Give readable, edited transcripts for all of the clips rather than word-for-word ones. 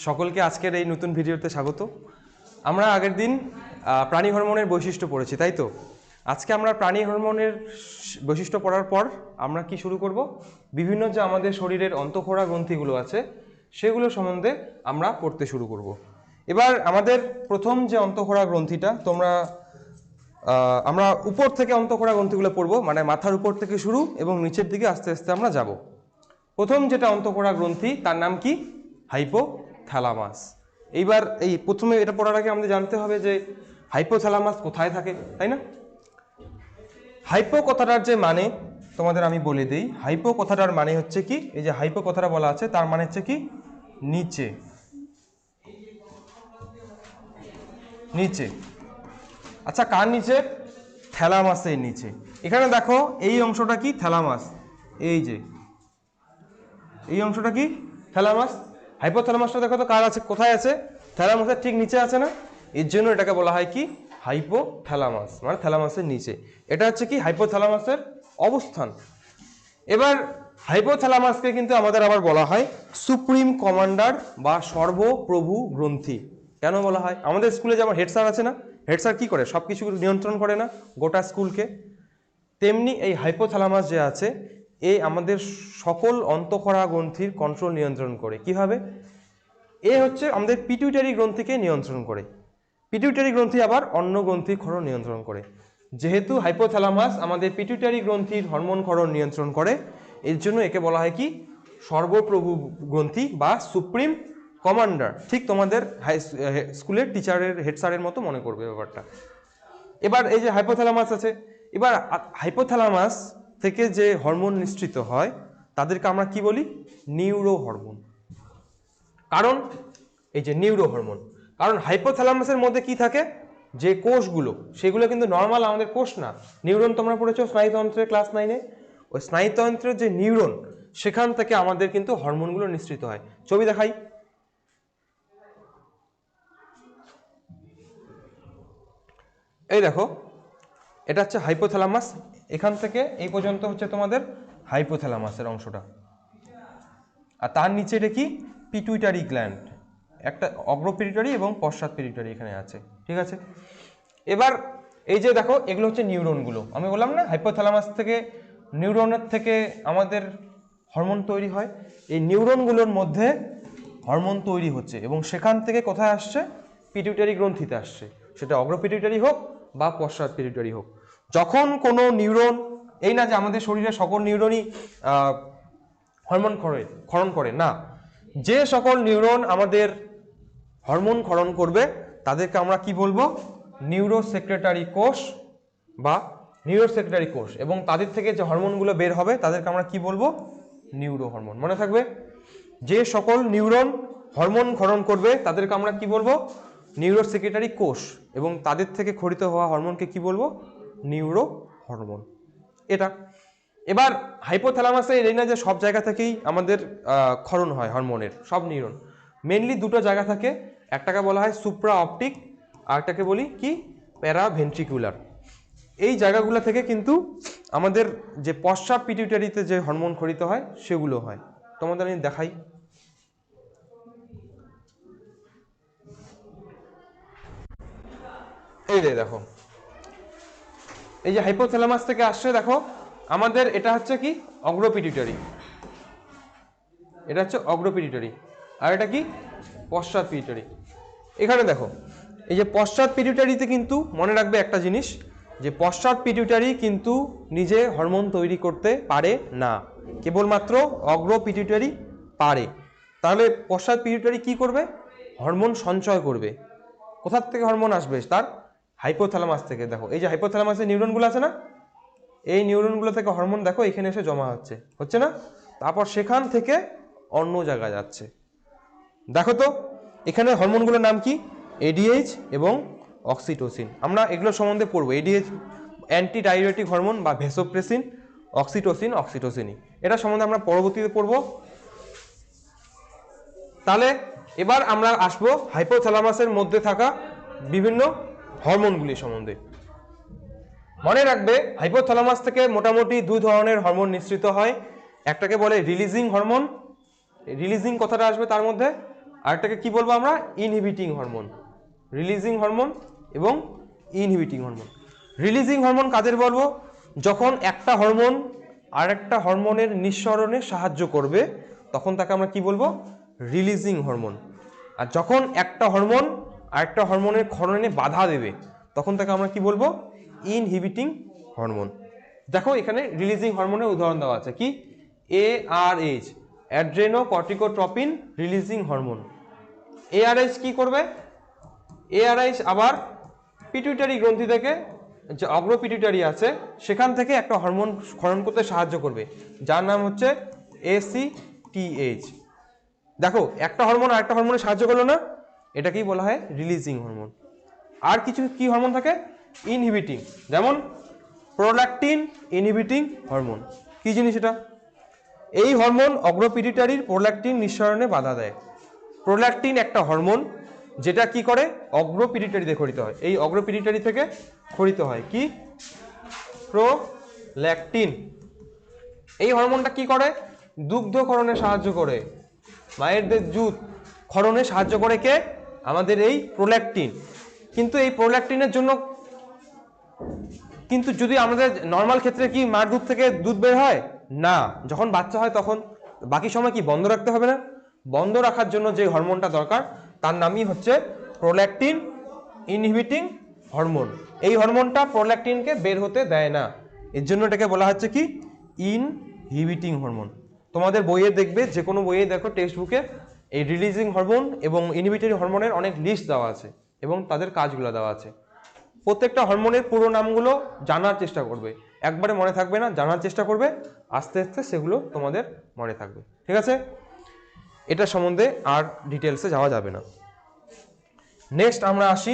সকলকে আজকের এই নতুন ভিডিওতে স্বাগত। আমরা আগের দিন প্রাণী হরমোনের বৈশিষ্ট্য পড়েছি, তাই তো? আজকে আমরা প্রাণী হরমোনের বৈশিষ্ট্য পড়ার পর আমরা কি শুরু করব, বিভিন্ন যে আমাদের শরীরের অন্তঃক্ষরা গ্রন্থিগুলো আছে সেগুলো সম্বন্ধে আমরা পড়তে শুরু করব। এবার আমাদের প্রথম যে অন্তঃক্ষরা গ্রন্থিটা আমরা উপর থেকে অন্তঃক্ষরা গ্রন্থিগুলো পড়ব, মানে মাথার উপর থেকে শুরু এবং নিচের দিকে আস্তে আস্তে আমরা যাব। প্রথম যেটা অন্তঃক্ষরা গ্রন্থি তার নাম কি? হাইপোথ্যালামাস। এইবার এই প্রথমে এটা পড়ার আগে আমাদের জানতে হবে যে হাইপোথ্যালামাস কোথায় থাকে, তাই না? হাইপো কথাটার যে মানে তোমাদের আমি বলে দিই। হাইপো কথাটার মানে হচ্ছে কি, এই যে হাইপো কথাটা বলা আছে তার মানে হচ্ছে কি নিচে, নিচে। আচ্ছা, কার নিচে? থ্যালামাসের নিচে। এখানে দেখো এই অংশটা কি? থ্যালামাস। এই যে এই অংশটা কি? থ্যালামাস। হাইপোথ্যালামাসটা দেখো তো কার আছে, কোথায় আছে? থ্যালামাসের ঠিক নিচে আছে না? এর জন্য এটাকে বলা হয় কি হাইপোথ্যালামাস, মানে থ্যালামাসের নিচে। এটা হচ্ছে কি হাইপোথ্যালামাসের অবস্থান। এবার হাইপোথ্যালামাসকে কিন্তু আমাদের আবার বলা হয় সুপ্রিম কমান্ডার বা সর্বপ্রভু গ্রন্থি। কেন বলা হয়? আমাদের স্কুলে যেমন হেড স্যার আছে না, হেড স্যার কি করে? সব কিছু নিয়ন্ত্রণ করে না গোটা স্কুলকে, তেমনি এই হাইপোথ্যালামাস যে আছে এই আমাদের সকল অন্তঃক্ষরা গ্রন্থির কন্ট্রোল নিয়ন্ত্রণ করে। কিভাবে? এ হচ্ছে আমাদের পিটুইটারি গ্রন্থিকে নিয়ন্ত্রণ করে। পিটুইটারি গ্রন্থি আবার অন্য গ্রন্থির ক্ষরণ নিয়ন্ত্রণ করে। যেহেতু হাইপোথ্যালামাস আমাদের পিটুইটারি গ্রন্থির হরমোন ক্ষরণ নিয়ন্ত্রণ করে, এর জন্য একে বলা হয় কি সর্বপ্রভু গ্রন্থি বা সুপ্রিম কমান্ডার। ঠিক তোমাদের স্কুলের টিচারের হেড স্যারের মতো মনে করবে ব্যাপারটা। এবার এই যে হাইপোথ্যালামাস আছে, এবার হাইপোথ্যালামাস থেকে যে হরমোন নিঃসৃত হয় তাদেরকে আমরা কি বলি? Neuro hormone. কারণ এই যে নিউরো হরমোন, কারণ হাইপোথ্যালামাসের মধ্যে কি থাকে, যে কোষগুলো সেগুলো কিন্তু নর্মাল আমাদের কোষ না। নিউরন তোমরা পড়েছো স্নায়ুতন্ত্রের ক্লাস 9-এ। ওই স্নায়ুতন্ত্রের যে নিউরন সেখান থেকে আমাদের কিন্তু হরমোনগুলো নিঃসৃত হয়। ছবি দেখাই। এই দেখো, এটা হচ্ছে হাইপোথ্যালামাস। এখান থেকে এই পর্যন্ত হচ্ছে তোমাদের হাইপোথ্যালামাসের অংশটা, আর তার নিচে এটা কি? Pituitary gland. একটা অগ্র পিটুইটারি এবং পশ্চাৎ পিটুইটারি এখানে আছে, ঠিক আছে? এবার এই যে দেখো এগুলো হচ্ছে নিউরনগুলো। আমি বললাম না হাইপোথ্যালামাস থেকে, নিউরনের থেকে আমাদের হরমোন তৈরি হয়। এই নিউরনগুলোর মধ্যে হরমোন তৈরি হচ্ছে এবং সেখান থেকে কোথায় আসছে? পিটুইটারি গ্রন্থিতে আসছে, সেটা অগ্র পিটুইটারি হোক বা পশ্চাৎ পিটুইটারি হোক। যখন কোনো নিউরন, এই না যে আমাদের শরীরে সকল নিউরনই হরমোন ক্ষরণ করে না, যে সকল নিউরন আমাদের হরমোন ক্ষরণ করবে তাদেরকে আমরা কি বলবো? নিউরো সেক্রেটারি কোষ বা নিউরো সেক্রেটারি কোষ। এবং তাদের থেকে যে হরমোনগুলো বের হবে তাদেরকে আমরা কি বলবো? Neuro hormone. মনে থাকবে, যে সকল নিউরন হরমোন ক্ষরণ করবে তাদেরকে আমরা কি বলবো? নিউরো সেক্রেটারি কোষ। এবং তাদের থেকে ক্ষরিত হওয়া হরমোনকে কি বলবো? Neuro hormone. এটা এবার হাইপোথ্যালামাসে এই না যে সব জায়গা থেকেই আমাদের ক্ষরণ হয় হরমোনের, সব নিউরন। মেনলি দুটো জায়গা থাকে, একটাকে বলা হয় সুপ্রা অপটিক, আর একটাকে বলি কি প্যারাভেন্ট্রিকুলার। এই জায়গাগুলো থেকে কিন্তু আমাদের যে পশ্চাৎ পিটুইটারিতে যে হরমোন ক্ষরিত হয় সেগুলো হয়। তোমাদের আমি দেখাই। এই দেখো, এই যে হাইপোথ্যালামাস থেকে আসছে, দেখো আমাদের এটা হচ্ছে কি অগ্র পিটুইটারি, এটা হচ্ছে অগ্র পিটুইটারি, আর এটা কি পশ্চাৎ পিটুইটারি। এখানে দেখো এই যে পশ্চাৎ পিটুইটারিতে কিন্তু মনে রাখবে একটা জিনিস, যে পশ্চাৎ পিটুইটারি কিন্তু নিজে হরমোন তৈরি করতে পারে না, কেবলমাত্র অগ্র পিটুইটারি পারে। তাহলে পশ্চাৎ পিটুইটারি কি করবে? হরমোন সঞ্চয় করবে। কোথার থেকে হরমোন আসবে? তার হাইপোথ্যালামাস থেকে। দেখো এই যে হাইপোথ্যালামাসের নিউরনগুলো আছে না, এই নিউরনগুলো থেকে হরমোন দেখো এখানে এসে জমা হচ্ছে না? তারপর সেখান থেকে অন্য জায়গায় যাচ্ছে। দেখো তো এখানে হরমোনগুলোর নাম কি? এডিএইচ এবং অক্সিটোসিন। আমরা এগুলো সম্বন্ধে পড়বো। এডিএইচ অ্যান্টি ডাইউরেটিক হরমোন বা ভেসোপ্রেসিন, অক্সিটোসিন অক্সিটোসিনই, এটা সম্বন্ধে আমরা পরবর্তীতে পড়বো। তাহলে এবার আমরা আসবো হাইপোথ্যালামাসের মধ্যে থাকা বিভিন্ন হরমোনগুলি সম্বন্ধে। মনে রাখবে হাইপোথ্যালামাস থেকে মোটামুটি দুই ধরনের হরমোন নিঃসৃত হয়। একটাকে বলে রিলিজিং হরমোন, রিলিজিং কথাটা আসবে তার মধ্যে, আরেকটাকে কি বলবো আমরা? ইনহিবিটিং হরমোন, রিলিজিং হরমোন এবং ইনহিবিটিং হরমোন। রিলিজিং হরমোন কাদের বলবো? যখন একটা হরমোন আরেকটা হরমোনের নিঃসরণে সাহায্য করবে তখন তাকে আমরা কি বলবো? Releasing hormone. আর যখন একটা হরমোন আরেকটা হরমোনের ক্ষরণে বাধা দেবে তখন তাকে আমরা কি বলবো? Inhibiting hormone. দেখো এখানে রিলিজিং হরমোনের উদাহরণ দেওয়া আছে, কি? ARH, adrenocorticotropin releasing hormone. ARH কি করবে? ARH আবার পিটুইটারি গ্রন্থি থেকে, যে অগ্র পিটুইটারি আছে সেখান থেকে একটা হরমোন ক্ষরণ করতে সাহায্য করবে, যার নাম হচ্ছে ACTH। দেখো একটা হরমোন আরেকটা হরমোনে সাহায্য করলো না, এটাকেই বলা হয় রিলিজিং হরমোন। আর কিছু কি হরমোন থাকে? ইনহিবিটিং, যেমন প্রোল্যাকটিন ইনহিবিটিং হরমোন। কি জিনিস এটা? এই হরমোন অগ্র পিটুইটারির প্রোল্যাকটিন নিঃসরণে বাধা দেয়। প্রোল্যাকটিন একটা হরমোন যেটা কি করে? অগ্র পিটুইটারিতে ক্ষরিত হয়। এই অগ্র পিটুইটারি থেকে ক্ষরিত হয় কি? প্রোল্যাকটিন। এই হরমোনটা কি করে? দুগ্ধক্ষরণে সাহায্য করে, মায়েরদের দুধ ক্ষরণে সাহায্য করে কে? আমাদের এই প্রোল্যাকটিন। কিন্তু এই প্রোল্যাকটিনের জন্য, কিন্তু যদি আমাদের নর্মাল ক্ষেত্রে কি মার দুধ থেকে দুধ বের হয় না, যখন বাচ্চা হয় তখন। বাকি সময় কি বন্ধ রাখতে হবে না? বন্ধ রাখার জন্য যে হরমোনটা দরকার তার নামই হচ্ছে প্রোল্যাকটিন ইনহিবিটিং হরমোন। এই হরমোনটা প্রোল্যাকটিনকে বের হতে দেয় না, এর জন্য এটাকে বলা হচ্ছে কি? Inhibiting hormone. তোমাদের বইয়ে দেখবে, যে কোনো বইয়ে দেখো টেক্সট বুকে এই রিলিজিং হরমোন এবং ইনহিবিটরি হরমোনের অনেক লিস্ট দেওয়া আছে এবং তাদের কাজগুলো দেওয়া আছে। প্রত্যেকটা হরমোনের পুরো নামগুলো জানার চেষ্টা করবে, একবারে মনে থাকবে না, জানার চেষ্টা করবে, আস্তে আস্তে সেগুলো তোমাদের মনে থাকবে। ঠিক আছে? এটা সম্বন্ধে আর ডিটেলসে যাওয়া যাবে না। নেক্সট আমরা আসি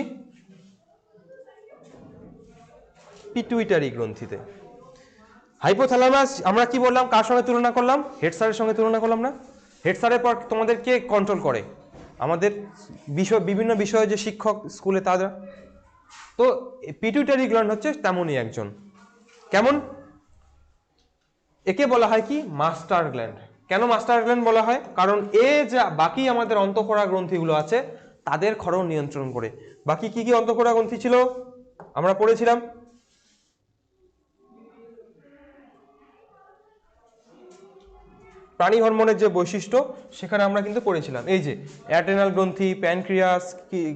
পিটুইটারি গ্রন্থিতে। হাইপোথ্যালামাস আমরা কি বললাম? কার সঙ্গে তুলনা করলাম? হেড স্যারের সঙ্গে তুলনা করলাম না? হেড স্যারের পর তোমাদের কে কন্ট্রোল করে? আমাদের বিভিন্ন বিষয়ে যে শিক্ষক স্কুলে তারা। তো পিটুইটারি গ্ল্যান্ড হচ্ছে তেমনই একজন। কেমন? একে বলা হয় কি? Master gland. কেন মাস্টার গ্ল্যান্ড বলা হয়? কারণ এ যা বাকি আমাদের অন্তঃক্ষরা গ্রন্থিগুলো আছে তাদের ক্ষরণ নিয়ন্ত্রণ করে। বাকি কি কি অন্তঃক্ষরা গ্রন্থি ছিল আমরা পড়েছিলাম? প্রাণী হরমোনের যে বৈশিষ্ট্য সেখানে আমরা কিন্তু পড়েছিলাম, এই যে অ্যাড্রেনাল গ্রন্থি, প্যানক্রিয়াস,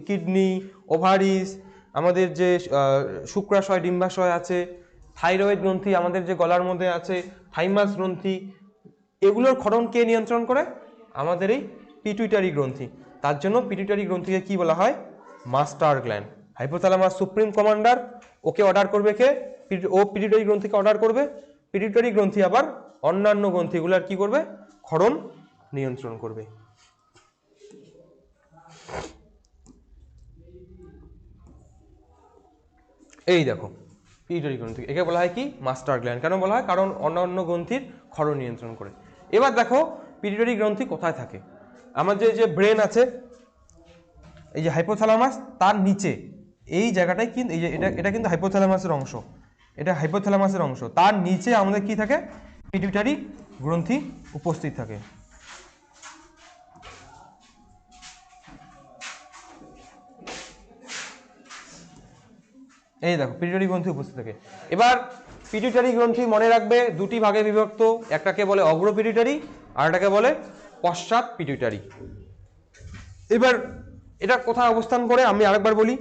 কিডনি, ওভারিস, আমাদের যে শুক্রাশয় ডিম্বাশয় আছে, থাইরয়েড গ্রন্থি আমাদের যে গলার মধ্যে আছে, থাইমাস গ্রন্থি, এগুলোর ক্ষরণ কে নিয়ন্ত্রণ করে? আমাদের এই পিটুইটারি গ্রন্থি। তার জন্য পিটুইটারি গ্রন্থিকে কি বলা হয়? Master gland. Hypothalamus supreme commander, ওকে অর্ডার করবে কে? ও পিটুইটারি গ্রন্থিকে অর্ডার করবে। পিটুইটারি গ্রন্থি আবার অন্যান্য গ্রন্থিগুলোর কি করবে? ক্ষরণ নিয়ন্ত্রণ করবে। এই দেখো পিটুইটারি গ্রন্থি, একে বলা হয় কি? Master gland. কেন বলা হয়? কারণ অন্যান্য গ্রন্থির ক্ষরণ নিয়ন্ত্রণ করে। এবার দেখো পিটুইটারি গ্রন্থি কোথায় থাকে? আমাদের যে ব্রেন আছে, এই যে হাইপোথ্যালামাস, তার নিচে এই জায়গাটায় কিন্তু, এই যে এটা কিন্তু হাইপোথ্যালামাসের অংশ, এটা হাইপোথ্যালামাসের অংশ, তার নিচে আমাদের কি থাকে? পিটুইটারি গ্রন্থি উপস্থিত থাকে। এই দেখো পিটুইটারি গ্রন্থি উপস্থিত থাকে। এবার পিটুইটারি গ্রন্থি মনে রাখবে দুটি ভাগে বিভক্ত, একটাকে বলে অগ্র পিটুইটারি আর একটাকে বলে পশ্চাৎ পিটুইটারি। এবার এটা কোথায় অবস্থান করে আমি আরেকবার বলি।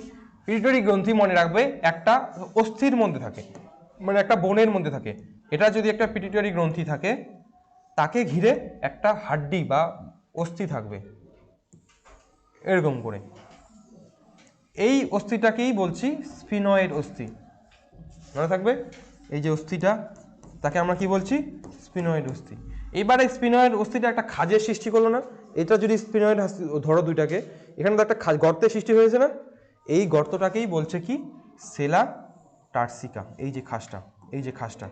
পিটুইটারি গ্রন্থি মনে রাখবে একটা অস্থির মধ্যে থাকে, মানে একটা বোনের মধ্যে থাকে। এটা যদি একটা পিটুইটারি গ্রন্থি থাকে, তাকে ঘিরে একটা হাড্ডি বা অস্থি থাকবে এরকম করে। এই অস্থিটাকেই বলছি স্ফিনয়েড অস্থি, মনে থাকবে। এই যে অস্থিটা, তাকে আমরা কি বলছি? স্ফিনয়েড অস্থি। এবারে স্ফিনয়েড অস্থিটা একটা খাঁজের সৃষ্টি করলো না? এটা যদি স্ফিনয়েড ধরো দুইটাকে, এখানে তো একটা গর্তের সৃষ্টি হয়েছে না? এই গর্তটাকেই বলছে কি? সেলা টার্সিকা। এই যে খাসটা, এই যে খাসটা,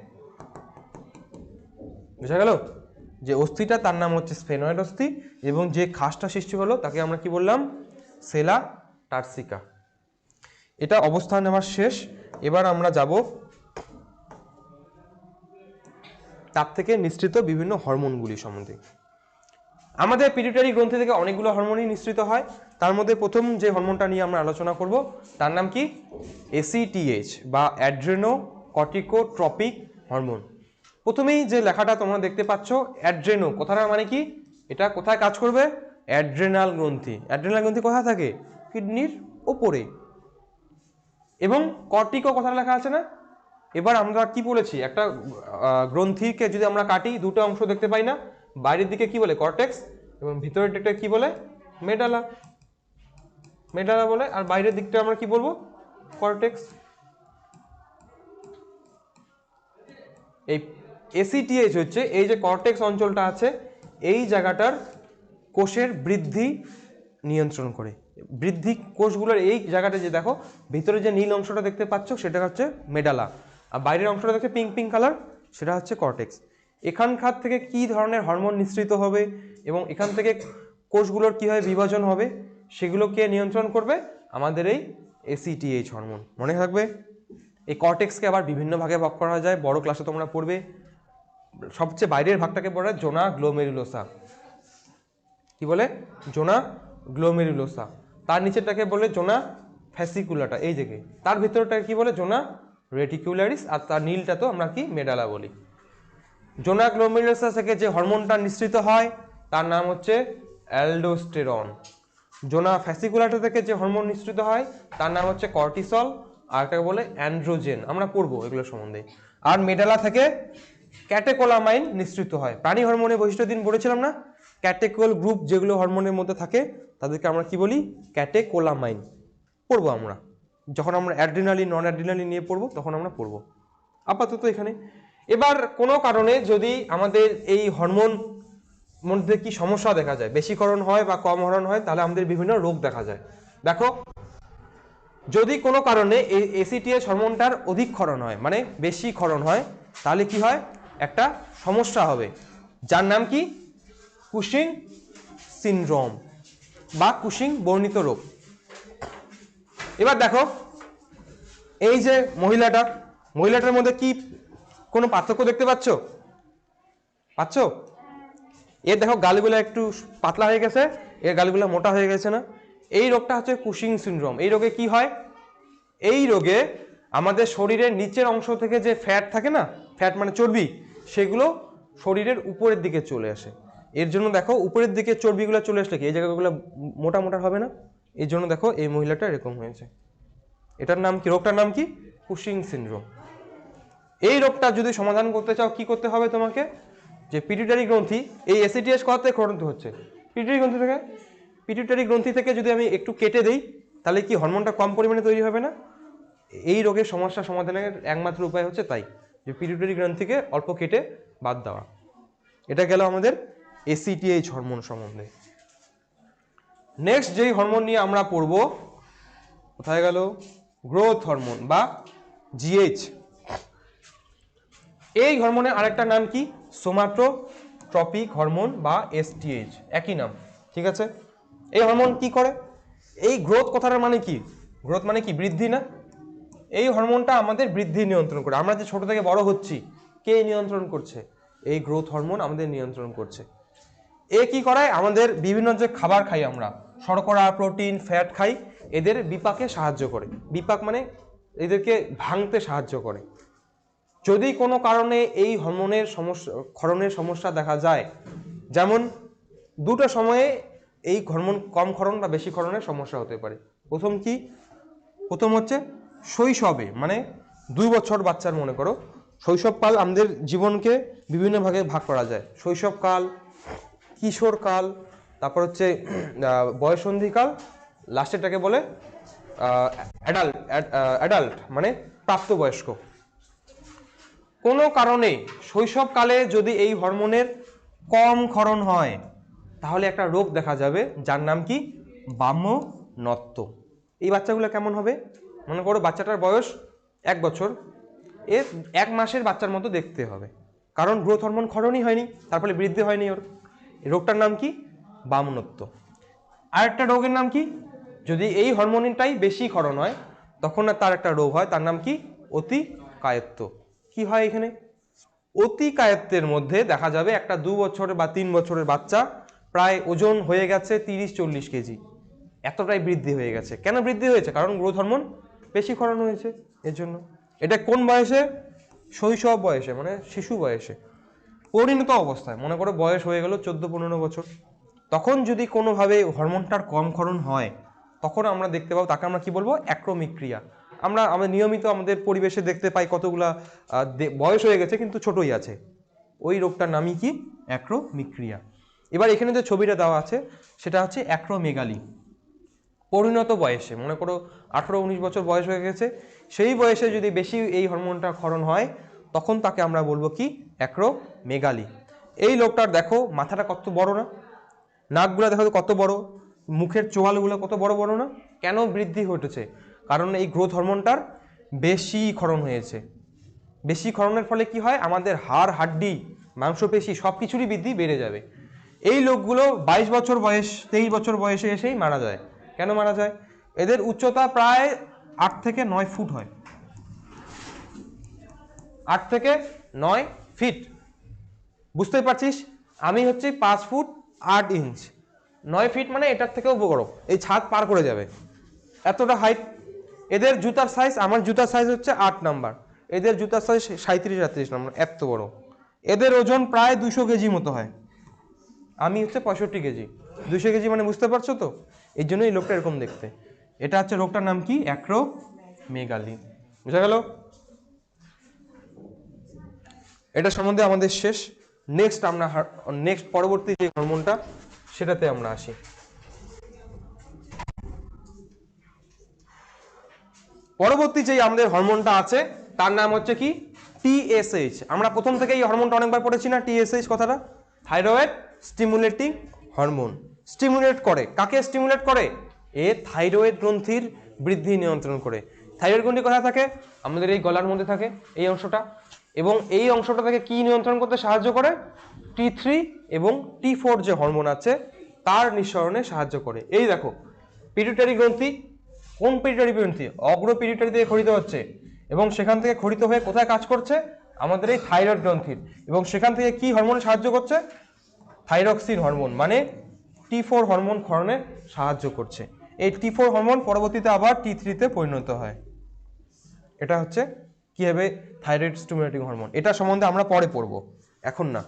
বুঝা গেল? যে অস্থিটা তার নাম হচ্ছে স্ফেনয়েড অস্থি, এবং যে খাসটা সৃষ্টি হলো তাকে আমরা কি বললাম? সেলা টার্সিকা। এটা অবস্থান আমার শেষ। এবার আমরা যাব তার থেকে নিঃসৃত বিভিন্ন হরমোনগুলি সম্বন্ধে। আমাদের পিটুইটারি গ্রন্থি থেকে অনেকগুলো হরমোনই নিঃসৃত হয়, তার মধ্যে প্রথম যে হরমোনটা নিয়ে আমরা আলোচনা করব তার নাম কি এসিটিএইচ বা অ্যাড্রেনো কর্টিকোট্রপিক হরমোন। প্রথমেই যে লেখাটা তোমরা দেখতে পাচ্ছ অ্যাড্রেনো, কথাটা মানে কি, এটা কোথায় কাজ করবে, অ্যাড্রেনাল গ্রন্থি। অ্যাড্রেনাল গ্রন্থি কোথায় থাকে, কিডনির ওপরে। এবং কর্টিকো কথাটা লেখা আছে না। এবার আমরা কি বলেছি, একটা গ্রন্থিকে যদি আমরা কাটি দুটো অংশ দেখতে পাই না, বাইরের দিকে কি বলে কর্টেক্স এবং ভিতরের দিকটা কি বলে মেডালা, মেডালা বলে, আর বাইরের দিকটা আমরা কি বলবো কর্টেক্স। এই এসিটিএইচ হচ্ছে এই যে কর্টেক্স অঞ্চলটা আছে এই জায়গাটার কোষের বৃদ্ধি নিয়ন্ত্রণ করে। বৃদ্ধি কোষগুলোর এই জায়গাটা যে দেখো ভিতরে যে নীল অংশটা দেখতে পাচ্ছ সেটা হচ্ছে মেডালা, আর বাইরের অংশটা দেখছে পিঙ্ক পিঙ্ক কালার, সেটা হচ্ছে কর্টেক্স। এখানকার থেকে কি ধরনের হরমোন নিঃসৃত হবে এবং এখান থেকে কোষগুলোর কীভাবে বিভাজন হবে সেগুলোকে নিয়ন্ত্রণ করবে আমাদের এই এসিটিএইচ হরমোন। মনে থাকবে। এই কর্টেক্সকে আবার বিভিন্ন ভাগে ভাগ করা যায়, বড় ক্লাসে তোমরা পড়বে। সবচেয়ে বাইরের ভাগটাকে বলা হয় জোনা গ্লোমেরুলোসা। কি বলে, জোনা গ্লোমেরুলোসা। তার নিচেরটাকে বলে জোনা ফ্যাসিকুলাটা, এই দিকে। তার ভিতরটাকে কি বলে, জোনা রেটিকুলারিস, আর তার নীলটা তো আমরা কি মেডালা বলি। জোনা গ্লোমেরুলোসা থেকে যে হরমোনটা নিঃসৃত হয় তার নাম হচ্ছে অ্যালডোস্টেরন। জোনা ফ্যাসিকুলাটা থেকে যে হরমোন নিঃসৃত হয় তার নাম হচ্ছে কর্টিসল, আর এটাকে বলে অ্যান্ড্রোজেন, আমরা পড়বো এগুলো সম্বন্ধে। আর মেডালা থেকে ক্যাটেকোলামাইন নিঃসৃত হয়। প্রাণী হরমোনের বৈশিষ্ট্য দিন বলেছিলাম না, ক্যাটেকোল গ্রুপ যেগুলো হরমোনের মধ্যে থাকে তাদেরকে আমরা কি বলি, ক্যাটেকোলামাইন। পড়বো আমরা যখন আমরা অ্যাড্রিনালিন নন অ্যাড্রিনালিন নিয়ে পড়বো তখন আমরা পড়বো। আপাতত এখানে এবার কোনো কারণে যদি আমাদের এই হরমোন মধ্যে কি সমস্যা দেখা যায়, বেশিকরণ হয় বা কম হরণ হয়, তাহলে আমাদের বিভিন্ন রোগ দেখা যায়। দেখো, যদি কোনো কারণে এই এসিটিএইচ হরমোনটার অধিক ক্ষরণ হয়, মানে বেশি ক্ষরণ হয়, তাহলে কি হয়, একটা সমস্যা হবে যার নাম কি কুশিং সিনড্রোম বা কুশিং বর্ণিত রোগ। এবার দেখো এই যে মহিলাটার মধ্যে কি কোনো পার্থক্য দেখতে পাচ্ছ? এর দেখো গালগুলো একটু পাতলা হয়ে গেছে, এর গালগুলো মোটা হয়ে গেছে না। এই রোগটা হচ্ছে কুশিং সিনড্রোম। এই রোগে কি হয়, এই রোগে আমাদের শরীরের নিচের অংশ থেকে যে ফ্যাট থাকে না, ফ্যাট মানে চর্বি, সেগুলো শরীরের উপরের দিকে চলে আসে। এর জন্য দেখো উপরের দিকে চর্বিগুলো চলে আসলে কি এই জায়গাগুলো মোটা মোটা হবে না, এই জন্য দেখো এই মহিলাটা এরকম হয়েছে। এটার নাম কি, রোগটার নাম কি কুশিং সিনড্রোম। এই রোগটা যদি সমাধান করতে চাও কি করতে হবে তোমাকে, যে পিটুইটারি গ্রন্থি, এই এসিটিএইচ কোথা থেকে ক্ষরণ হচ্ছে, পিটুইটারি গ্রন্থি থেকে। পিটুইটারি গ্রন্থি থেকে যদি আমি একটু কেটে দেই তাহলে কি হরমোনটা কম পরিমাণে তৈরি হবে না? এই রোগের সমস্যা সমাধানের একমাত্র উপায় হচ্ছে তাই, যে পিটুইটারি গ্রন্থিকে অল্প কেটে বাদ দেওয়া। এটা গেল আমাদের এসিটিএইচ হরমোন সম্বন্ধে। নেক্সট যেই হরমোন নিয়ে আমরা পড়ব, কোথায় গেল, গ্রোথ হরমোন বা জিএইচ। এই হরমোনের আরেকটা নাম কি, সোমাটোট্রপিক হরমোন বা এসটিএইচ, একই নাম, ঠিক আছে। এই হরমোন কি করে, এই গ্রোথ কথাটার মানে কি, গ্রোথ মানে কি বৃদ্ধি না। এই হরমোনটা আমাদের বৃদ্ধি নিয়ন্ত্রণ করে। আমরা যে ছোট থেকে বড় হচ্ছি, কে নিয়ন্ত্রণ করছে, এই গ্রোথ হরমোন আমাদের নিয়ন্ত্রণ করছে। এ কি করায়, আমাদের বিভিন্ন যে খাবার খাই আমরা, শর্করা প্রোটিন ফ্যাট খাই, এদের বিপাকে সাহায্য করে। বিপাক মানে এদেরকে ভাঙতে সাহায্য করে। যদি কোনো কারণে এই হরমোনের সমস্যা, ক্ষরণের সমস্যা দেখা যায়, যেমন দুটো সময়ে এই হরমোন কম ক্ষরণ বা বেশি ক্ষরণের সমস্যা হতে পারে। প্রথম হচ্ছে শৈশবে, মানে 2 বছর বাচ্চার, মনে করো শৈশবকাল, আমাদের জীবনকে বিভিন্ন ভাগে ভাগ করা যায়। শৈশবকাল, কিশোরকাল, তারপর হচ্ছে বয়সন্ধিকাল, লাস্টেরটাকে বলে অ্যাডাল্ট মানে প্রাপ্তবয়স্ক। কোনো কারণে শৈশবকালে যদি এই হরমোনের কম ক্ষরণ হয় তাহলে একটা রোগ দেখা যাবে যার নাম কি বামনত্ব। এই বাচ্চাগুলো কেমন হবে, মনে করো বাচ্চাটার বয়স 1 বছর, এর 1 মাসের বাচ্চার মতো দেখতে হবে, কারণ গ্রোথ হরমোন ক্ষরণই হয়নি, তার ফলে বৃদ্ধি হয়নি ওর। এই রোগটার নাম কি বামনত্ব। আরেকটা রোগের নাম কি, যদি এই হরমোনটাই বেশি ক্ষরণ হয় তখন তার একটা রোগ হয়, তার নাম কি অতিকায়ত্ব। কি হয় এখানে, অতিকায়ত্বের মধ্যে দেখা যাবে একটা 2 বছরের বা 3 বছরের বাচ্চা প্রায় ওজন হয়ে গেছে 30-40 কেজি, এতটাই বৃদ্ধি হয়ে গেছে। কেন বৃদ্ধি হয়েছে? কারণ গ্রোথ হরমোন বেশি ক্ষরণ হয়েছে এর জন্য। এটা কোন বয়সে? শৈশব বয়সে, মানে শিশু বয়সে, পরিণত অবস্থায়। মনে করো বয়স হয়ে গেল 14-15 বছর, তখন যদি কোনোভাবে হরমোনটার কম ক্ষরণ হয়, তখন আমরা দেখতে পাবো, তাকে আমরা কি বলবো? অ্যাক্রোমিক্রিয়া। আমরা নিয়মিত আমাদের পরিবেশে দেখতে পাই কতগুলা বয়স হয়ে গেছে কিন্তু ছোটই আছে, ওই রোগটার নামই কি? অ্যাক্রোমিক্রিয়া। এবার এখানে যে ছবিটা দেওয়া আছে সেটা হচ্ছে অ্যাক্রোমেগালি। পরিণত বয়সে, মনে করো 18-19 বছর বয়স হয়ে গেছে, সেই বয়সে যদি বেশি এই হরমোনটা ক্ষরণ হয়, তখন তাকে আমরা বলবো কি? অ্যাক্রোমেগালি। এই লোকটার দেখো মাথাটা কত বড় না, নাকগুলো দেখো কত বড়, মুখের চোয়ালগুলো কত বড় বড় না। কেন বৃদ্ধি ঘটেছে? কারণ এই গ্রোথ হরমোনটার বেশি ক্ষরণ হয়েছে। বেশি ক্ষরণের ফলে কি হয়? আমাদের হাড়, হাড্ডি, মাংসপেশি সব কিছুরই বৃদ্ধি বেড়ে যাবে। এই লোকগুলো 22 বছর বয়স, 23 বছর বয়সে এসেই মারা যায়। কেন মারা যায়? এদের উচ্চতা প্রায় 8 থেকে 9 ফুট হয়। 8 থেকে 9 ফিট। বুঝতেই পারছিস, আমি হচ্ছে 5 ফুট 8 ইঞ্চ, 9 ফিট মানে এটার থেকেও বড়, এই ছাদ পার করে যাবে, এতটা হাইট। এদের জুতার সাইজ, আমার জুতার সাইজ হচ্ছে 8 নাম্বার, এদের জুতার সাইজ 37-38 নাম্বার, এত বড়। এদের ওজন প্রায় 200 কেজি মতো হয়, আমি হচ্ছে 65 কেজি। 200 কেজি মানে বুঝতে পারছো তো? এই জন্য এই লোকটা এরকম দেখতে। এটা হচ্ছে রোগটার নাম কি? অ্যাক্রোমেগালি। বুঝা গেল? এটা সম্বন্ধে আমাদের শেষ। নেক্সট পরবর্তী যে হরমোনটা, সেটাতে আমরা আসি। পরবর্তী যে আমাদের হরমোনটা আছে তার নাম হচ্ছে কি? টিএসএইচ। আমরা প্রথম থেকে এই হরমোনটা অনেকবার পড়েছি না, টিএসএইচ কথাটা? Thyroid stimulating hormone. স্টিমুলেট করে কাকে? স্টিমুলেট করে থাইরয়েড গ্রন্থির বৃদ্ধি নিয়ন্ত্রণ করে। থাইরয়েড গ্রন্থি কোথায় থাকে? আমাদের এই গলার মধ্যে থাকে, এই অংশটা। এবং এই অংশটা থেকে কি নিয়ন্ত্রণ করতে সাহায্য করে? T3 এবং T4 যে হরমোন আছে তার নিঃসরণে সাহায্য করে। এই দেখো পিটুইটারি গ্রন্থি, কোন পিটুইটারি গ্রন্থি? অগ্র পিটুইটারি থেকে খরিত হচ্ছে, এবং সেখান থেকে খরিত হয়ে কোথায় কাজ করছে? আমাদের এই থাইরয়েড গ্রন্থির। এবং সেখান থেকে কি হরমোন সাহায্য করছে? থাইরক্সিন হরমোন, মানে T4 হরমোন ক্ষরণে সাহায্য করছে। এই T4 হরমোন পরবর্তীতে আবার T3 তে পরিণত হয়। এটা হচ্ছে কি হবে? Thyroid stimulating hormone. এটা সম্বন্ধে আমরা পরে পড়বো, এখন না।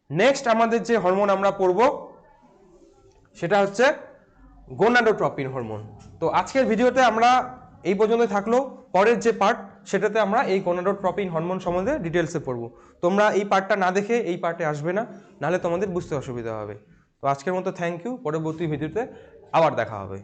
নেক্সট আমাদের যে হরমোন আমরা পড়বো সেটা হচ্ছে গোনাডোট্রপিন হরমোন। তো আজকের ভিডিওতে আমরা এই পর্যন্ত থাকলো। পরের যে পার্ট সেটাতে আমরা এই গোনাডোট্রপিন হরমোন সম্বন্ধে ডিটেলসে পড়বো। তোমরা এই পার্টটা না দেখে এই পার্টে আসবে না, নাহলে তোমাদের বুঝতে অসুবিধা হবে। তো আজকের মতো থ্যাংক ইউ। পরবর্তী ভিডিওতে আবার দেখা হবে।